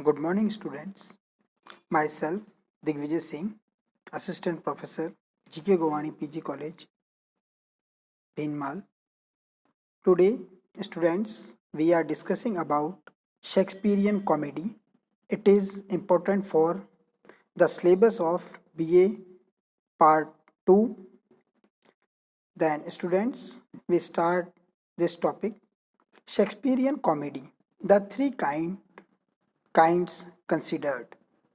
Good morning, students. Myself, Digvijay Singh, Assistant Professor, GK Govani PG College, Bhinmal. Today, students, we are discussing about Shakespearean comedy. It is important for the syllabus of BA Part 2. Then, students, we start this topic. Shakespearean comedy. The three kinds considered.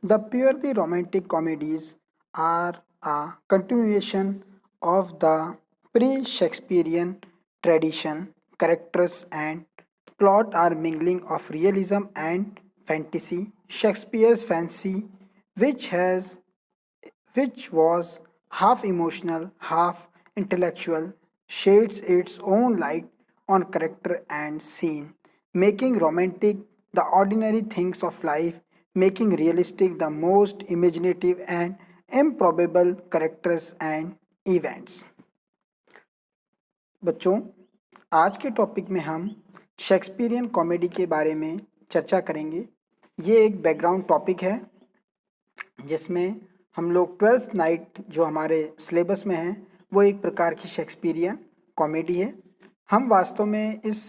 The purely romantic comedies are a continuation of the pre Shakespearean tradition. Characters and plot are mingling of realism and fantasy. Shakespeare's fancy, which has which was half emotional, half intellectual, shades its own light on character and scene, making romantic the ordinary things of life, making realistic the most imaginative and improbable characters and events. बच्चों, आज के topic में हम Shakespearean comedy के बारे में चर्चा करेंगे। ये एक बैकग्राउंड टॉपिक है जिसमें हम लोग ट्वेल्थ नाइट जो हमारे सिलेबस में है वो एक प्रकार की शेक्सपियरियन कॉमेडी है। हम वास्तव में इस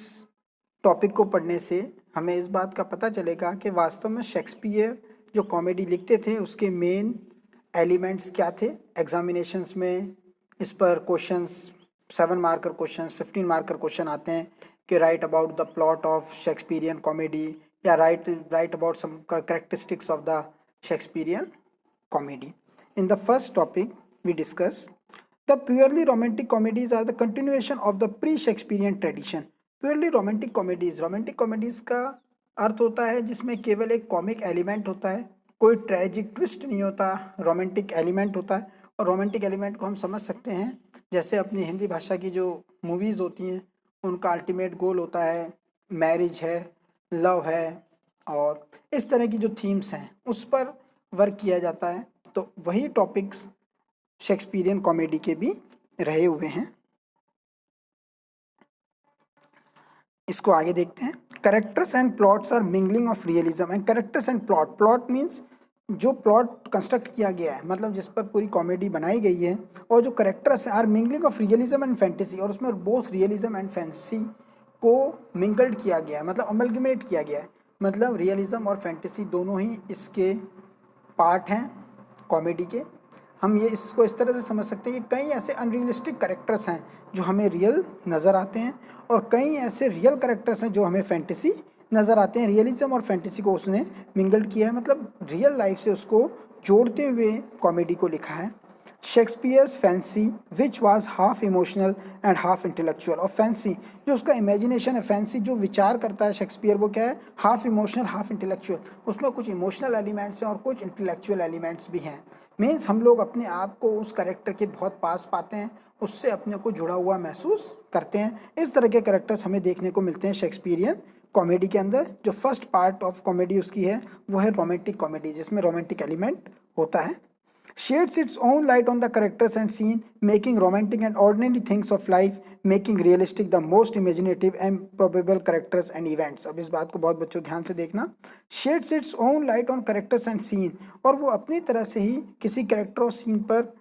टॉपिक को पढ़ने से हमें इस बात का पता चलेगा कि वास्तव में शेक्सपियर जो कॉमेडी लिखते थे उसके मेन एलिमेंट्स क्या थे। एग्जामिनेशंस में इस पर questions 7 marker questions 15 marker question आते हैं कि write about the plot of Shakespearean comedy या write about some characteristics of the Shakespearean comedy. In the first topic, we discuss the purely romantic comedies are the continuation of the pre-Shakespearean tradition. Purely romantic comedies का अर्थ होता है जिसमें केवल एक comic element होता है, कोई ट्रेजिक ट्विस्ट नहीं होता, रोमांटिक एलिमेंट होता है। और रोमांटिक एलिमेंट को हम समझ सकते हैं जैसे अपनी हिंदी भाषा की जो मूवीज़ होती हैं उनका अल्टीमेट गोल होता है मैरिज है, लव है और इस तरह की जो थीम्स हैं उस पर वर्क किया जाता है। तो वही टॉपिक्स शेक्सपियरियन कॉमेडी के भी रहे हुए हैं। इसको आगे देखते हैं। Characters and plots are mingling of realism and characters and plot means जो प्लॉट कंस्ट्रक्ट किया गया है, मतलब जिस पर पूरी कॉमेडी बनाई गई है, और जो characters are mingling of realism and fantasy, और उसमें बोथ रियलिज्म एंड फैंटेसी को मिंगल्ड किया गया है, मतलब अमलगमेट किया गया है। मतलब रियलिज्म और फैंटेसी दोनों ही इसके पार्ट हैं कॉमेडी के। हम ये इसको इस तरह से समझ सकते हैं कि कई ऐसे अनरियलिस्टिक कैरेक्टर्स हैं जो हमें रियल नज़र आते हैं और कई ऐसे रियल कैरेक्टर्स हैं जो हमें फैंटेसी नज़र आते हैं। रियलिज्म और फैंटेसी को उसने मिंगल्ड किया है, मतलब रियल लाइफ से उसको जोड़ते हुए कॉमेडी को लिखा है। Shakespeare's fancy which was half emotional and half intellectual, और फैंसी जो उसका इमेजिनेशन है, फैंसी जो विचार करता है शेक्सपियर, वो क्या है, हाफ इमोशनल हाफ इंटेलेक्चुअल। उसमें कुछ इमोशनल एलिमेंट्स हैं और कुछ इंटेलेक्चुअल एलिमेंट्स भी हैं। मीन्स हम लोग अपने आप को उस कैरेक्टर के बहुत पास पाते हैं, उससे अपने को जुड़ा हुआ महसूस करते हैं। इस तरह के कैरेक्टर्स हमें देखने को मिलते हैं शेक्सपियरियन कॉमेडी के अंदर। जो फर्स्ट पार्ट ऑफ कॉमेडी उसकी है वो है रोमांटिक कॉमेडी, जिसमें रोमांटिक एलिमेंट होता है। Shades its own light on the characters and scene, making romantic and ordinary things of life, making realistic the most imaginative and probable characters and events. अब इस बात को बहुत बच्चों ध्यान से देखना। Shades its own light on characters and scene, और वो अपनी तरह से ही किसी कैरेक्टर और सीन पर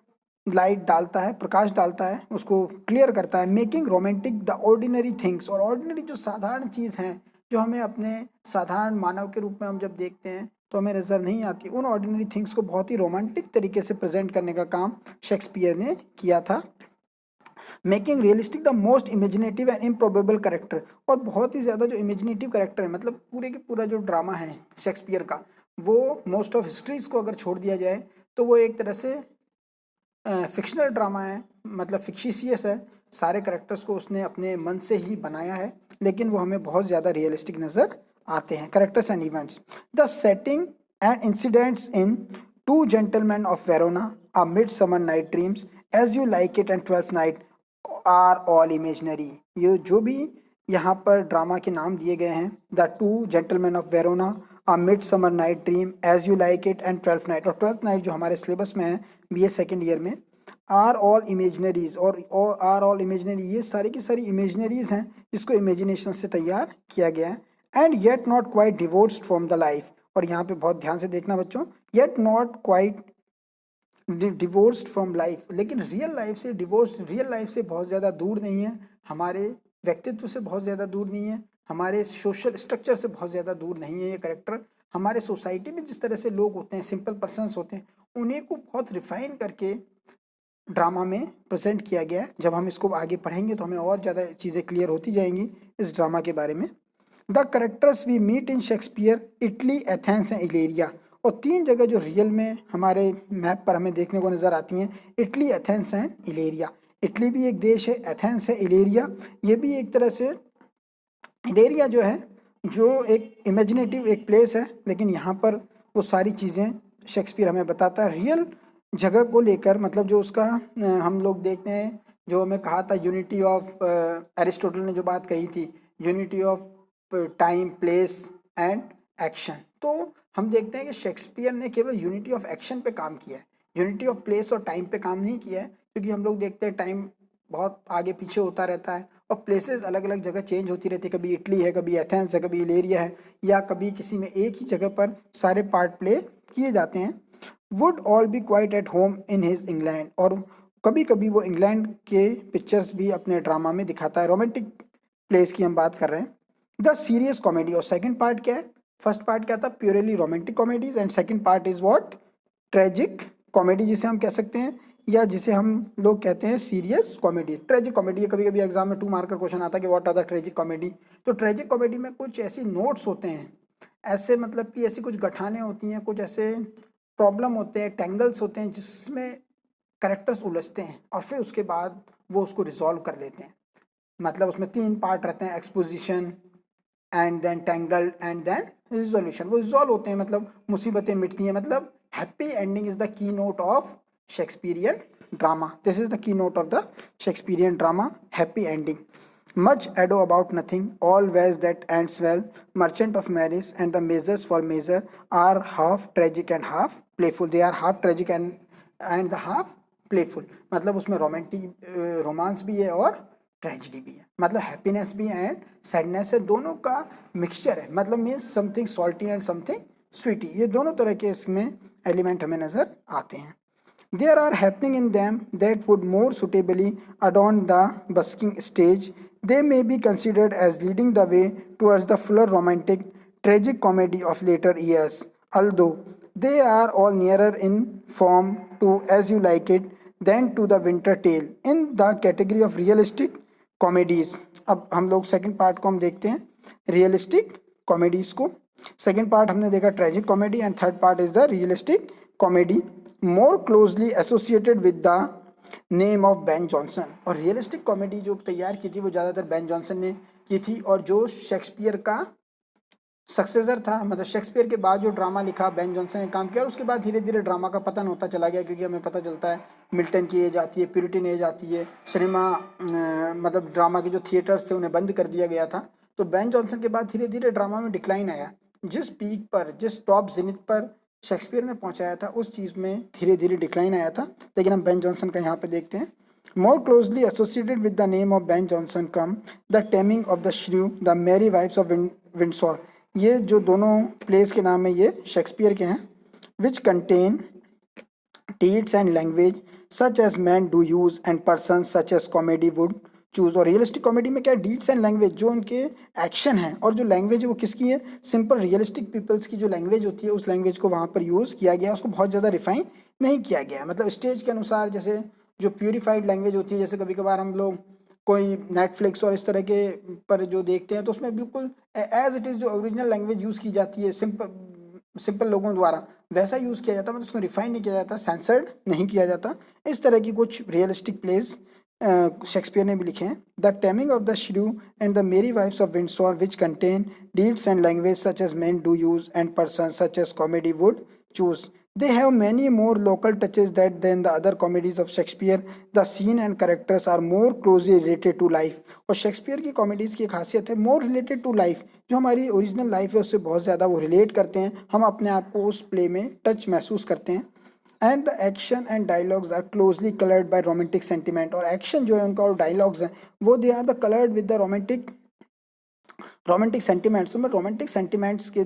लाइट डालता है, प्रकाश डालता है, उसको क्लियर करता है। Making romantic the ordinary things, और ऑर्डिनरी जो साधारण चीज़ हैं जो हमें अपने साधारण मानव के रूप में हम जब देखते हैं तो हमें नज़र नहीं आती, उन ऑर्डिनरी थिंग्स को बहुत ही रोमांटिक तरीके से प्रेजेंट करने का काम शेक्सपियर ने किया था। Making realistic the most imaginative and improbable character, और बहुत ही ज़्यादा जो इमेजिनेटिव कैरेक्टर है, मतलब पूरे के पूरा जो ड्रामा है शेक्सपियर का, वो मोस्ट ऑफ हिस्ट्रीज को अगर छोड़ दिया जाए तो वो एक तरह से फिक्शनल ड्रामा है, मतलब फिक्शिशियस है। सारे कैरेक्टर्स को उसने अपने मन से ही बनाया है, लेकिन वो हमें बहुत ज़्यादा रियलिस्टिक नज़र आते हैं। Characters and events, the setting and incidents in two gentleman of Verona, a midsummer night dreams, as you like it and twelfth night are all imaginary. ये जो भी यहाँ पर ड्रामा के नाम दिए गए हैं, the two gentleman of Verona, a midsummer night dream, as you like it and twelfth night, और ट्वेल्थ नाइट जो हमारे सिलेबस में है BA सेकेंड ईयर में, आर ऑल इमेजनरीज, और आर ऑल इमेजनरी, ये सारी की सारी इमेजनरीज हैं जिसको इमेजिनेशन से तैयार किया गया है। And yet not quite divorced from the life, और यहाँ पे बहुत ध्यान से देखना बच्चों, yet not quite divorced from life, लेकिन रियल लाइफ से डिवोर्स, रियल लाइफ से बहुत ज़्यादा दूर नहीं है, हमारे व्यक्तित्व से बहुत ज़्यादा दूर नहीं है, हमारे सोशल स्ट्रक्चर से बहुत ज़्यादा दूर नहीं है ये करेक्टर। हमारे सोसाइटी में जिस तरह से लोग होते हैं, सिंपल पर्सन्स होते हैं, उन्हें को बहुत रिफाइन करके ड्रामा में प्रेजेंट किया गया है। जब हम इसको आगे पढ़ेंगे तो हमें और ज़्यादा चीज़ें क्लियर होती जाएंगी इस ड्रामा के बारे में। The characters we meet in Shakespeare, Italy, Athens and Illyria. और 3 जगह जो रियल में हमारे मैप पर हमें देखने को नज़र आती हैं, इटली, एथेंस एंड इलेरिया। इटली भी एक देश है, एथेंस है, इलेरिया ये भी एक तरह से, इलेरिया जो है जो एक इमेजिनेटिव एक प्लेस है, लेकिन यहाँ पर वो सारी चीज़ें शेक्सपियर हमें बताता है रियल जगह को लेकर। मतलब जो उसका हम लोग देखते हैं, जो हमें कहा था यूनिटी ऑफ, एरिस्टोटल ने जो बात कही थी, unity of time, place and action. तो हम देखते हैं कि शेक्सपियर ने केवल यूनिटी ऑफ एक्शन पे काम किया है, यूनिटी ऑफ प्लेस और टाइम पे काम नहीं किया है, क्योंकि हम लोग देखते हैं टाइम बहुत आगे पीछे होता रहता है और प्लेसेस अलग अलग जगह चेंज होती रहती है, कभी इटली है, कभी एथेंस है, कभी इलेरिया है, या कभी किसी में एक ही जगह पर सारे पार्ट प्ले किए जाते हैं। Would all B quite at home in his England, और कभी कभी वो इंग्लैंड के पिक्चर्स भी अपने ड्रामा में दिखाता है। रोमांटिक प्लेस की हम बात कर रहे हैं। द सीरियस कॉमेडी, और सेकंड पार्ट क्या है, फर्स्ट पार्ट क्या था, purely romantic comedies, and second part is what, tragic comedy जिसे हम कह सकते हैं, या जिसे हम लोग कहते हैं सीरियस कॉमेडी, ट्रेजिक कॉमेडी। कभी कभी एग्जाम में 2 मार्क का क्वेश्चन आता है कि what are the tragic comedy. तो ट्रेजिक कॉमेडी में कुछ ऐसी नोट्स होते हैं, ऐसे मतलब कि ऐसी कुछ गठाने होती हैं, कुछ ऐसे प्रॉब्लम होते हैं, टेंगल्स होते हैं, जिसमें करेक्टर्स उलझते हैं और फिर उसके बाद वो उसको रिजॉल्व कर लेते हैं। मतलब उसमें 3 पार्ट रहते हैं, exposition and then tangled and then resolution. वो रिजॉल्व होते हैं, मतलब मुसीबतें मिटती हैं, मतलब happy ending is the key note of Shakespearean drama. This is the key note of the Shakespearean drama, happy ending. Much ado about nothing, all ways that ends well, Merchant of Venice and the measures for measure are half tragic and half playful. They are half tragic and the half playful. मतलब उसमें romantic romance भी है और tragedy भी है, मतलब happiness भी and sadness है, दोनों का मिक्सचर है। मतलब means something salty and something sweety, ये दोनों तरह के इसमें एलिमेंट हमें नज़र आते हैं। There are happening in them that would more suitably adorn the busking stage. They may be considered as leading the way towards the fuller romantic tragic comedy of later years, although they are all nearer in form to As You Like It than to The Winter Tale in the category of realistic comedies. अब हम लोग second part को हम देखते हैं, realistic comedies को। Second part हमने देखा tragic comedy, and third part is the realistic comedy, more closely associated with the name of Ben Jonson. और रियलिस्टिक कॉमेडी जो तैयार की थी वो ज़्यादातर बेन जॉनसन ने की थी, और जो शेक्सपियर का सक्सेसर था, मतलब शेक्सपियर के बाद जो ड्रामा लिखा बेन जॉनसन ने काम किया, और उसके बाद धीरे धीरे ड्रामा का पतन होता चला गया, क्योंकि हमें पता चलता है मिल्टन की एज आती है, प्यूरिटन एज आती है, सिनेमा मतलब ड्रामा के जो थिएटर्स थे उन्हें बंद कर दिया गया था। तो बेन जॉनसन के बाद धीरे धीरे ड्रामा में डिक्लाइन आया। जिस पीक पर, जिस टॉप जिनित पर शेक्सपियर ने पहुंचाया था, उस चीज़ में धीरे धीरे डिक्लाइन आया था। लेकिन हम बेन जॉनसन का यहाँ पे देखते हैं। More closely associated with the name of Ben Jonson come the taming of the श्रू, द मैरी वाइफ्स ऑफ विंडसॉर। ये जो दोनों प्लेस के नाम है ये शेक्सपियर के हैं। Which contain deeds and language such as men do use and persons such as comedy would choose। और रियलिस्टिक कॉमेडी में क्या है, डीड्स एंड लैंग्वेज, जो उनके एक्शन है, और जो लैंग्वेज है वो किसकी है, सिंपल रियलिस्टिक पीपल्स की जो लैंग्वेज होती है, उस लैंग्वेज को वहाँ पर यूज़ किया गया, उसको बहुत ज़्यादा रिफाइन नहीं किया गया। मतलब स्टेज के अनुसार, जैसे जो प्यूरिफाइड लैंग्वेज होती है, जैसे कभी कभार हम लोग कोई नेटफ्लिक्स और इस तरह के पर जो देखते हैं, तो उसमें बिल्कुल एज इट इज़ जो ओरिजिनल लैंग्वेज यूज़ की जाती है सिंपल लोगों द्वारा, वैसा यूज़ किया जाता, मतलब उसको रिफाइन नहीं किया जाता, सेंसर्ड नहीं किया जाता। इस तरह की कुछ रियलिस्टिक प्लेस शेक्सपियर ने भी लिखे हैं। The taming of the shrew and the merry wives of Windsor which contain deeds and language such as man do use and person such as comedy would choose. They have many more local touches that than the other comedies of Shakespeare. The scene and characters are more closely related to life. और Shakespeare की comedies की खासियत है more related to life, जो हमारी original life है उससे बहुत ज़्यादा वो रिलेट करते हैं, हम अपने आप को उस प्ले में टच महसूस करते हैं। And the action and dialogues are closely coloured by romantic sentiment. और एक्शन जो है उनका और डायलॉग्स हैं वो they are the coloured with the romantic sentiments. तो मैं रोमांटिक सेंटिमेंट्स के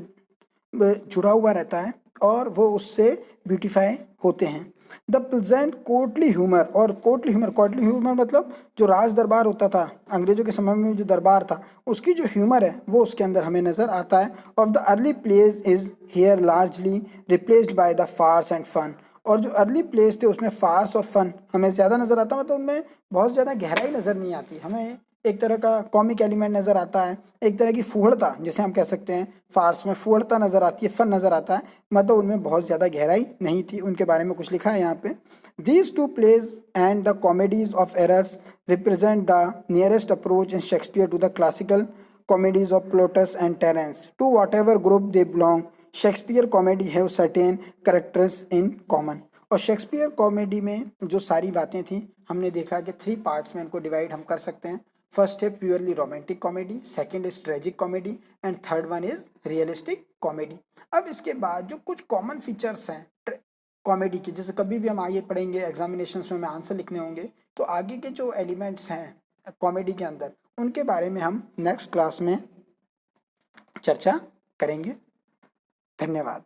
जुड़ा हुआ रहता है और वो उससे ब्यूटीफाई होते हैं। द प्लेजेंट कोर्टली ह्यूमर, और कोर्टली ह्यूमर मतलब जो राज दरबार होता था अंग्रेजों के समय में, जो दरबार था उसकी जो ह्यूमर है वो उसके अंदर हमें नज़र आता है। Of the early plays is here largely replaced by the farce and fun, और जो अर्ली प्लेस थे उसमें फार्स और फन हमें ज़्यादा नज़र आता है, मतलब उनमें बहुत ज़्यादा गहराई नज़र नहीं आती, हमें एक तरह का कॉमिक एलिमेंट नज़र आता है, एक तरह की फूहड़ता जैसे हम कह सकते हैं, फार्स में फूहड़ता नज़र आती है, फन नज़र आता है, मतलब उनमें बहुत ज़्यादा गहराई नहीं थी। उनके बारे में कुछ लिखा है यहाँ पे, these two plays and the comedies of errors represent the nearest approach in Shakespeare to the classical comedies of Plautus and Terence. To whatever group they belong, Shakespeare comedy है सर्टेन करेक्टर्स इन कॉमन। और Shakespeare comedy में जो सारी बातें थी हमने देखा कि 3 पार्ट्स में इनको डिवाइड हम कर सकते हैं। फर्स्ट है purely romantic comedy, second is tragic comedy and third one is realistic comedy. अब इसके बाद जो कुछ कॉमन फीचर्स हैं कॉमेडी के, जैसे कभी भी हम आगे पढ़ेंगे एग्जामिनेशंस में हमें आंसर लिखने होंगे, तो आगे के जो एलिमेंट्स हैं कॉमेडी के अंदर उनके बारे में हम नेक्स्ट क्लास में चर्चा करेंगे। धन्यवाद।